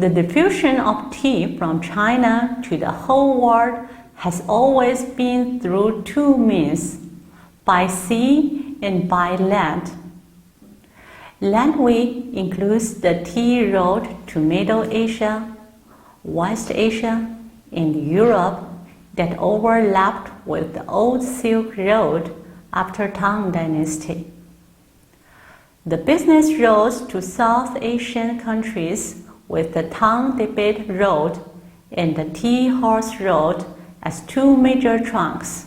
The diffusion of tea from China to the whole world has always been through two means, by sea and by land. Landway includes the tea road to Middle Asia, West Asia, and Europe that overlapped with the old Silk Road after Tang Dynasty. The business roads to South Asian countries with the Tang Tibet Road and the Tea Horse Road as two major trunks.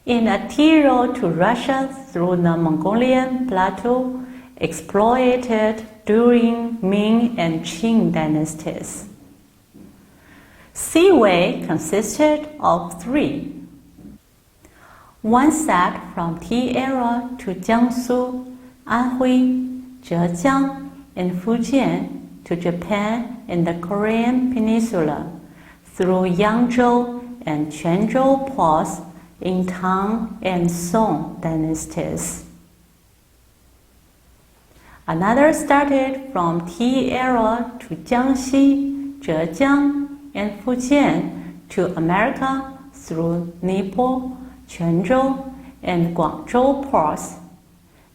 In a tea road to Russia through the Mongolian Plateau exploited during Ming and Qing dynasties. Seaway consisted of three. One set from tea era to Jiangsu, Anhui, Zhejiang, and Fujian to Japan and the Korean Peninsula through Yangzhou and Quanzhou ports in Tang and Song dynasties. Another started from tea era to Jiangxi, Zhejiang, and Fujian to America through Nippon, Quanzhou, and Guangzhou ports,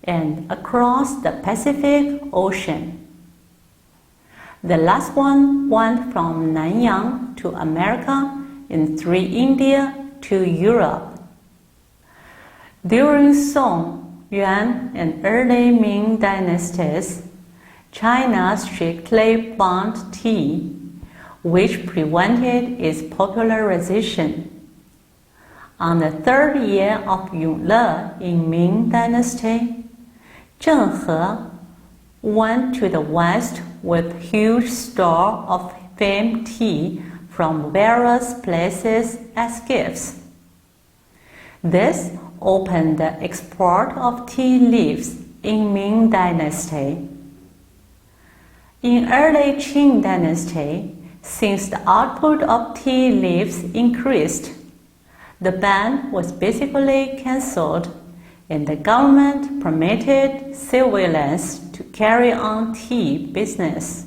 and across the Pacific Ocean. The last one went from Nanyang to America and through India to Europe. During Song, Yuan, and early Ming dynasties, China strictly banned tea, which prevented its popularization. On the third year of Yongle in Ming dynasty, Zheng He went to the west with huge store of famed tea from various places as gifts. This opened the export of tea leaves in Ming dynasty. In early Qing dynasty, since the output of tea leaves increased, the ban was basically cancelled and the government permitted civilians to carry on tea business.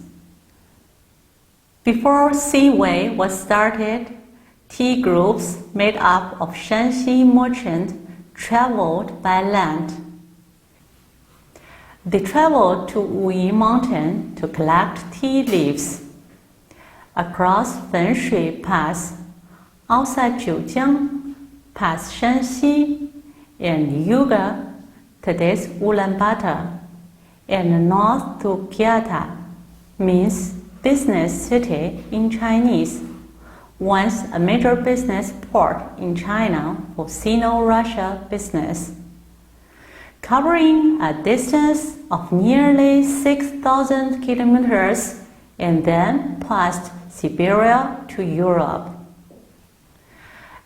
Before Seaway was started, tea groups made up of Shanxi merchants traveled by land. They traveled to Wuyi Mountain to collect tea leaves. Across Fenshui Pass, outside Jiujiang, past Shanxi, and Yuga, today's Ulaanbaatar, and north to Kiata, means business city in Chinese, once a major business port in China for Sino-Russia business. Covering a distance of nearly 6,000 kilometers and then past Siberia to Europe.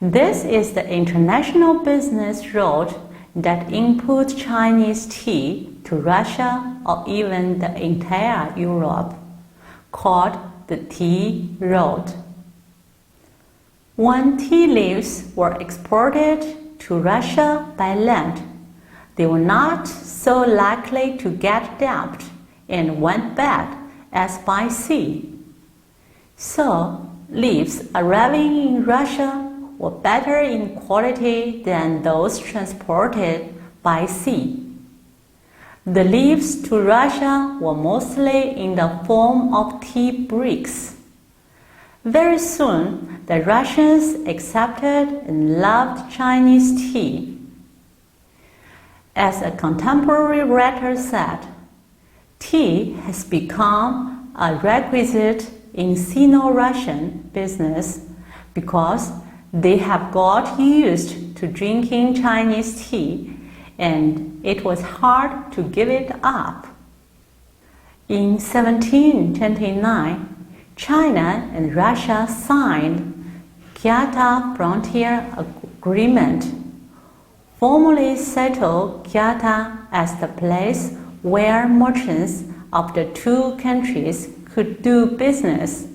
This is the international business road that inputs Chinese tea to Russia or even the entire Europe, called the Tea Road. When tea leaves were exported to Russia by land, they were not so likely to get damaged and went bad as by sea. So, leaves arriving in Russia were better in quality than those transported by sea. The leaves to Russia were mostly in the form of tea bricks. Very soon, the Russians accepted and loved Chinese tea. As a contemporary writer said, tea has become a requisite in Sino-Russian business because they have got used to drinking Chinese tea and it was hard to give it up. In 1729, China and Russia signed Kiata Frontier Agreement, formally settled Kiata as the place where merchants of the two countries could do business,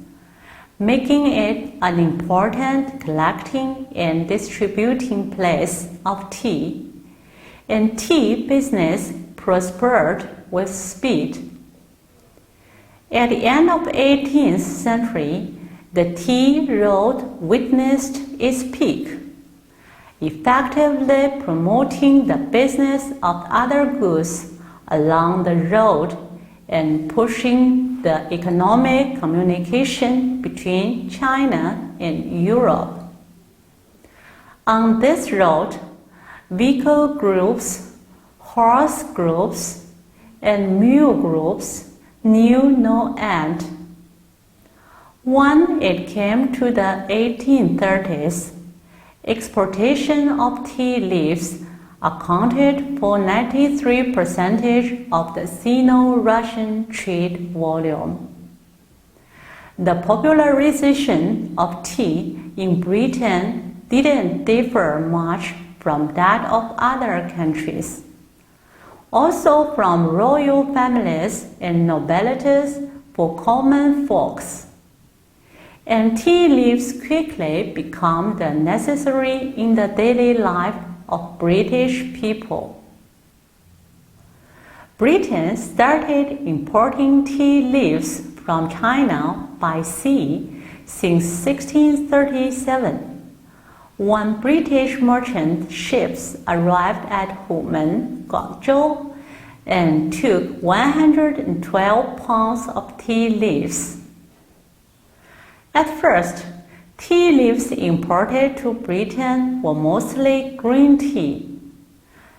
making it an important collecting and distributing place of tea, and tea business prospered with speed. At the end of the 18th century, the tea road witnessed its peak, effectively promoting the business of other goods along the road and pushing the economic communication between China and Europe. On this road, vehicle groups, horse groups, and mule groups knew no end. When it came to the 1830s, exportation of tea leaves accounted for 93% of the Sino-Russian trade volume. The popularization of tea in Britain didn't differ much from that of other countries. Also from royal families and nobilities for common folks. And tea leaves quickly become the necessary in the daily life of British people. Britain started importing tea leaves from China by sea since 1637, when British merchant ships arrived at Humen, Guangzhou, and took 112 pounds of tea leaves. At first, tea leaves imported to Britain were mostly green tea,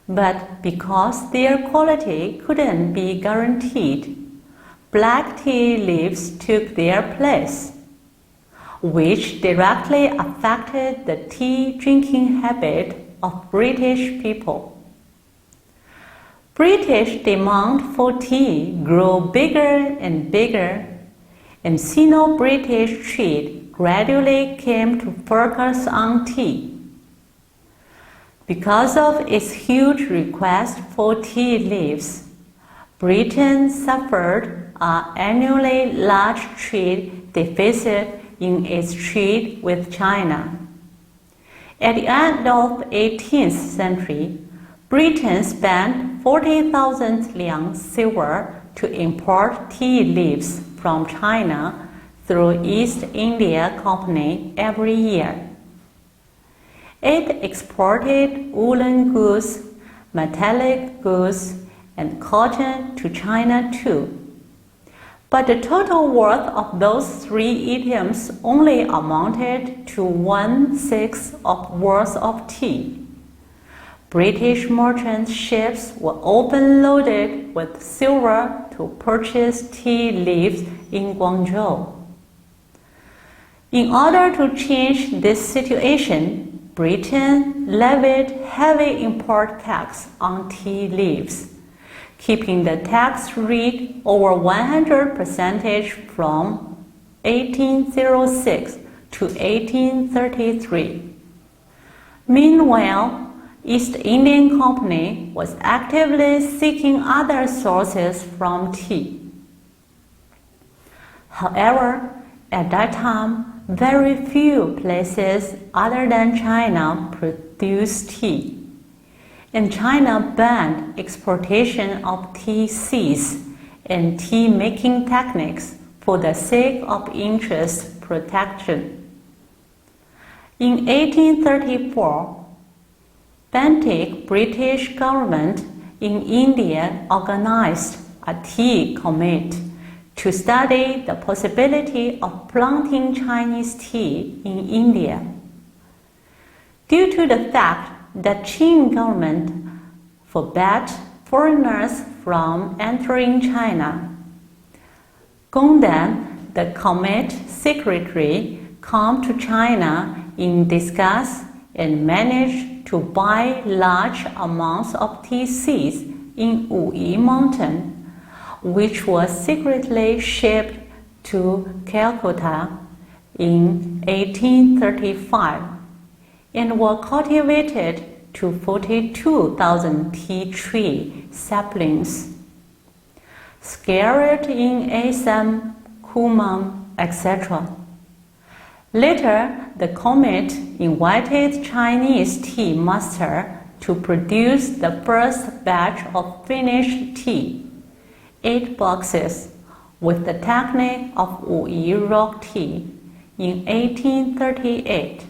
but because their quality couldn't be guaranteed, black tea leaves took their place, which directly affected the tea drinking habit of British people. British demand for tea grew bigger and bigger, and Sino-British trade gradually came to focus on tea. Because of its huge request for tea leaves, Britain suffered an annually large trade deficit in its trade with China. At the end of the 18th century, Britain spent 40,000 liang silver to import tea leaves from China through East India Company every year. It exported woolen goods, metallic goods, and cotton to China too. But the total worth of those three items only amounted to 1/6 of worth of tea. British merchant ships were often loaded with silver to purchase tea leaves in Guangzhou. In order to change this situation, Britain levied heavy import tax on tea leaves, keeping the tax rate over 100% from 1806 to 1833. Meanwhile, East Indian Company was actively seeking other sources from tea. However, at that time, very few places other than China produced tea, and China banned exportation of tea seeds and tea-making techniques for the sake of interest protection. In 1834, Bentinck British government in India organized a tea committee to study the possibility of planting Chinese tea in India. Due to the fact that Qing government forbade foreigners from entering China, Gongdan, the committee secretary, came to China in disguise and managed to buy large amounts of tea seeds in Wuyi Mountain, which was secretly shipped to Calcutta in 1835 and were cultivated to 42,000 tea tree saplings, scattered in Assam, Kumam, etc. Later, the committee invited Chinese tea master to produce the first batch of finished tea, 8 boxes, with the technique of Wuyi rock tea in 1838.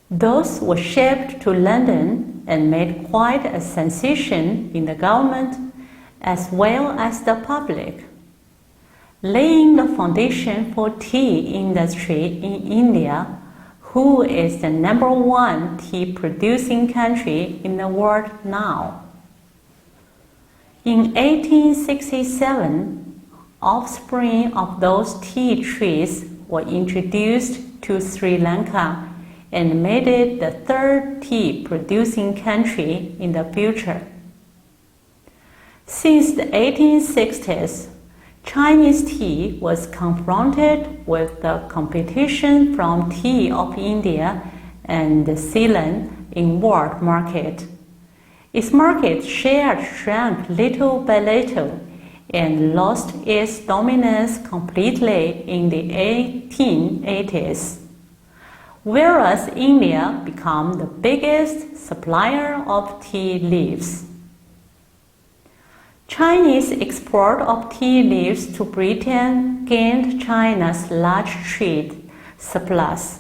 Those were shipped to London and made quite a sensation in the government as well as the public, laying the foundation for tea industry in India, who is the #1 tea producing country in the world now. In 1867, offspring of those tea trees were introduced to Sri Lanka and made it the 3rd tea producing country in the future. Since the 1860s, Chinese tea was confronted with the competition from tea of India and Ceylon in world market. Its market share shrank little by little and lost its dominance completely in the 1880s, whereas India became the biggest supplier of tea leaves. Chinese export of tea leaves to Britain gained China's large trade surplus.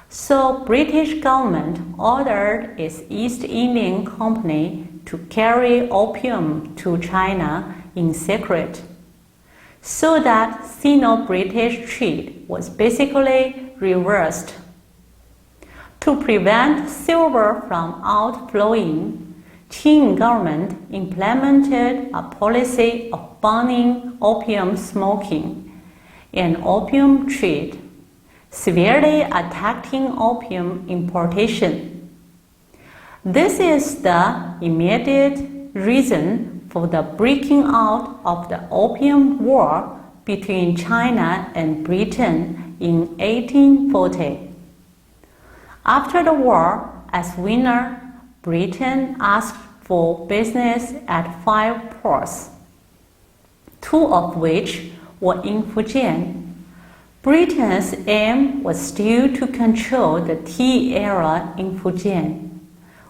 So British government ordered its East Indian Company to carry opium to China in secret, so that Sino-British trade was basically reversed. To prevent silver from outflowing, Qing government implemented a policy of banning opium smoking and opium trade, severely attacking opium importation. This is the immediate reason for the breaking out of the Opium War between China and Britain in 1840. After the war, as winner, Britain asked for business at 5 ports, 2 of which were in Fujian. Britain's aim was still to control the tea era in Fujian.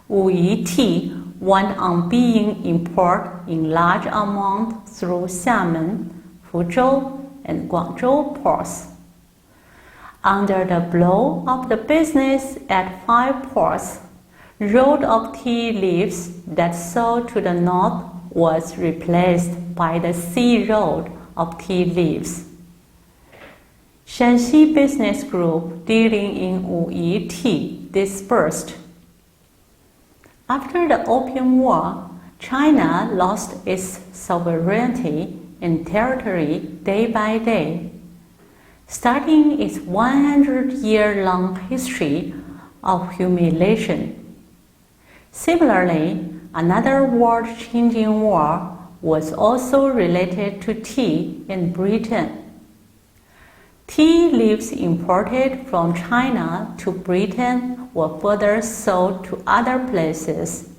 Wuyi tea went on being imported in large amounts through Xiamen, Fuzhou, and Guangzhou ports. Under the blow of the business at 5 ports, road of tea leaves that sold to the north was replaced by the sea road of tea leaves. Shanxi business group dealing in Wuyi tea dispersed. After the Opium War, China lost its sovereignty and territory day by day, starting its 100-year-long history of humiliation. Similarly, another world-changing war was also related to tea in Britain. Tea leaves imported from China to Britain were further sold to other places,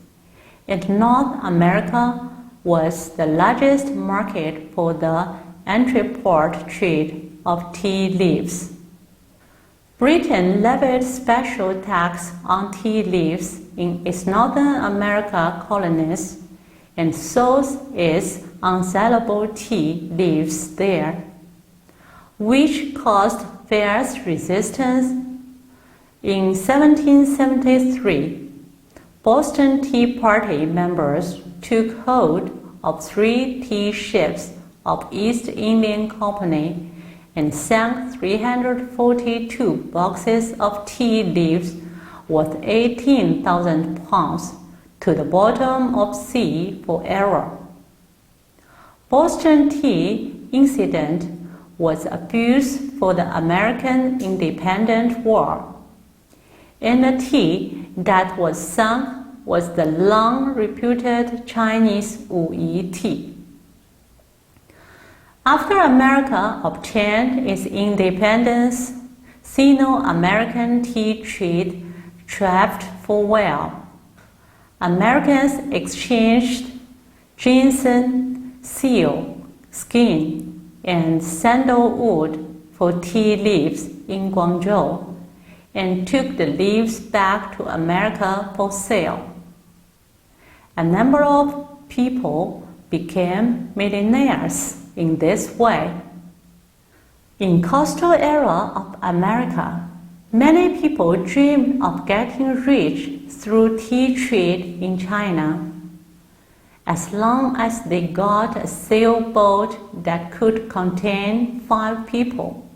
and North America was the largest market for the entreport trade of tea leaves. Britain levied special tax on tea leaves in its Northern America colonies and sold its unsellable tea leaves there, which caused fierce resistance. In 1773, Boston Tea Party members took hold of 3 tea ships of East Indian Company and sank 342 boxes of tea leaves worth 18,000 pounds to the bottom of sea forever. Boston Tea incident was abused for the American Independence War, and the tea that was sunk was the long-reputed Chinese Wuyi tea. After America obtained its independence, Sino-American tea trade thrived for well. Americans exchanged ginseng, seal, skin, and sandalwood for tea leaves in Guangzhou and took the leaves back to America for sale. A number of people became millionaires. in this way. In coastal area of America, many people dream of getting rich through tea trade in China. As long as they got a sailboat that could contain 5 people,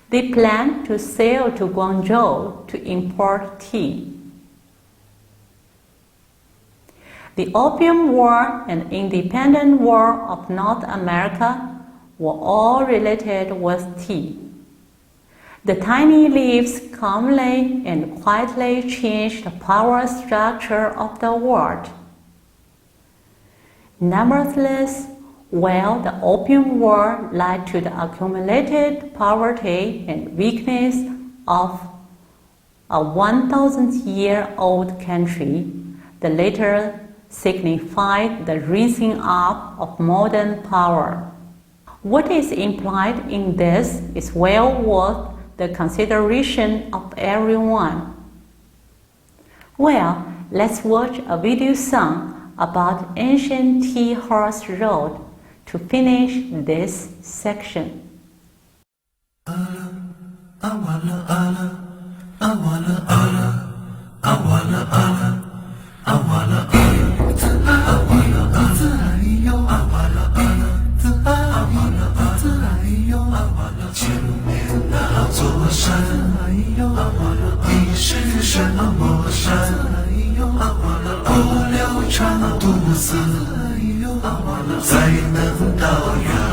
they planned to sail to Guangzhou to import tea. The Opium War and Independent War of North America were all related with tea. The tiny leaves calmly and quietly changed the power structure of the world. Nevertheless, while the Opium War led to the accumulated poverty and weakness of a 1,000-year-old country, the latter signified the rising up of modern power. What is implied in this is well worth the consideration of everyone. Well, let's watch a video song about ancient tea horse road to finish this section.才能到远